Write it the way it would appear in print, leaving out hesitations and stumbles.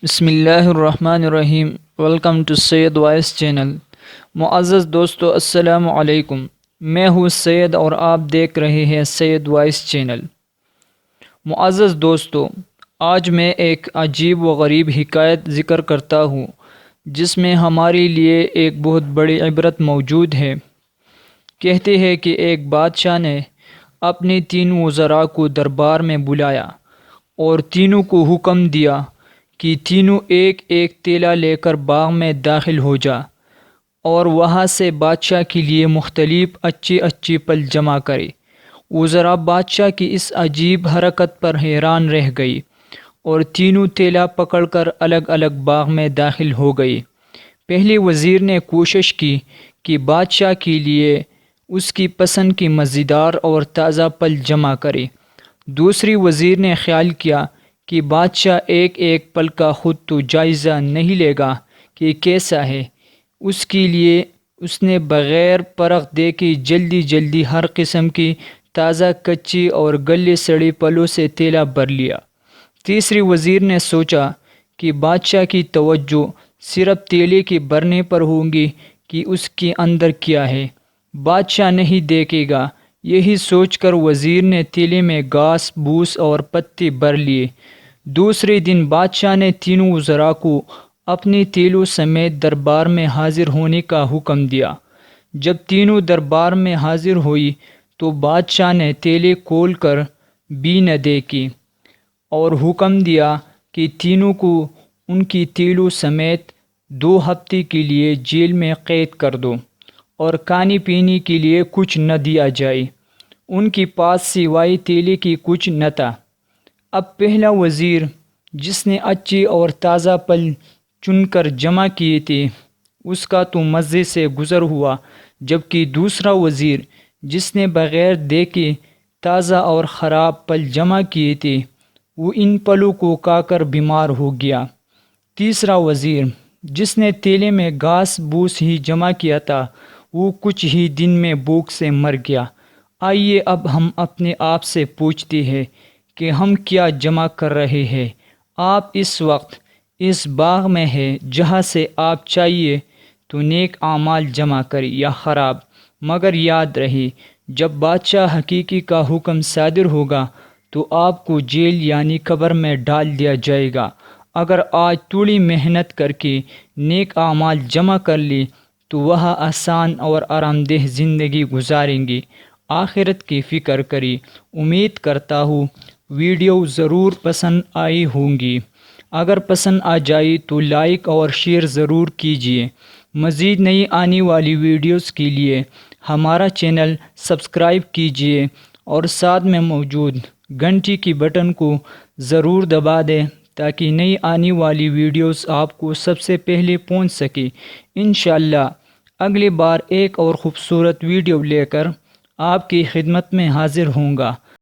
بسم اللہ الرحمن الرحیم۔ Welcome to Syed voice channel. معزز دوستو، السلام علیکم۔ میں ہوں سید اور آپ دیکھ رہے ہیں سید وائس چینل۔ معزز دوستو، آج میں ایک عجیب و غریب حکایت ذکر کرتا ہوں جس میں ہمارے لیے ایک بہت بڑی عبرت موجود ہے۔ کہتے ہیں کہ ایک بادشاہ نے اپنے تینوں وزراء کو دربار میں بلایا اور تینوں کو حکم دیا کہ تینوں ایک ایک تیلا لے کر باغ میں داخل ہو جا اور وہاں سے بادشاہ کے لیے مختلف اچھی پھل جمع کرے۔ وزراء بادشاہ کی اس عجیب حرکت پر حیران رہ گئی اور تینوں تیلا پکڑ کر الگ الگ باغ میں داخل ہو گئے۔ پہلے وزیر نے کوشش کی کہ بادشاہ کے لیے اس کی پسند کی مزیدار اور تازہ پھل جمع کرے۔ دوسری وزیر نے خیال کیا کہ بادشاہ ایک ایک پھل کا خود تو جائزہ نہیں لے گا کہ کیسا ہے، اس کے لیے اس نے بغیر پرکھ دیکھے جلدی ہر قسم کی تازہ کچی اور گلے سڑے پھلوں سے تیلا بھر لیا۔ تیسری وزیر نے سوچا کہ بادشاہ کی توجہ صرف تیلے کے بھرنے پر ہوگی کہ اس کے اندر کیا ہے، بادشاہ نہیں دیکھے گا۔ یہی سوچ کر وزیر نے تیلے میں گھاس بھوس اور پتے بھر لیے۔ دوسرے دن بادشاہ نے تینوں وزراء کو اپنے تیلوں سمیت دربار میں حاضر ہونے کا حکم دیا۔ جب تینوں دربار میں حاضر ہوئی تو بادشاہ نے تیلے کھول کر بھی نہ دیکھے اور حکم دیا کہ تینوں کو ان کی تیلوں سمیت 2 ہفتے کے لیے جیل میں قید کر دو اور کھانے پینے کے لیے کچھ نہ دیا جائے۔ ان کے پاس سوائے تیلے کے کچھ نہ تھا۔ اب پہلا وزیر جس نے اچھے اور تازہ پھل چن کر جمع کیے تھے اس کا تو مزے سے گزر ہوا، جبکہ دوسرا وزیر جس نے بغیر دیکھے تازہ اور خراب پھل جمع کیے تھے وہ ان پھلوں کو کھا کر بیمار ہو گیا۔ تیسرا وزیر جس نے تیلے میں گھاس بھوس ہی جمع کیا تھا وہ کچھ ہی دن میں بھوک سے مر گیا۔ آئیے اب ہم اپنے آپ سے پوچھتے ہیں کہ ہم کیا جمع کر رہے ہیں۔ آپ اس وقت اس باغ میں ہیں جہاں سے آپ چاہیے تو نیک اعمال جمع کریں یا خراب، مگر یاد رہے جب بادشاہ حقیقی کا حکم صادر ہوگا تو آپ کو جیل یعنی قبر میں ڈال دیا جائے گا۔ اگر آج تھوڑی محنت کر کے نیک اعمال جمع کر لیں تو وہ آسان اور آرام دہ زندگی گزاریں گے۔ آخرت کی فکر کریں۔ امید کرتا ہوں ویڈیو ضرور پسند آئی ہوگی۔ اگر پسند آ جائے تو لائک اور شیئر ضرور کیجیے۔ مزید نئی آنے والی ویڈیوز کے لیے ہمارا چینل سبسکرائب کیجیے اور ساتھ میں موجود گھنٹی کی بٹن کو ضرور دبا دیں تاکہ نئی آنے والی ویڈیوز آپ کو سب سے پہلے پہنچ سکے۔ انشاءاللہ اگلی بار ایک اور خوبصورت ویڈیو لے کر آپ کی خدمت میں حاضر ہوں گا۔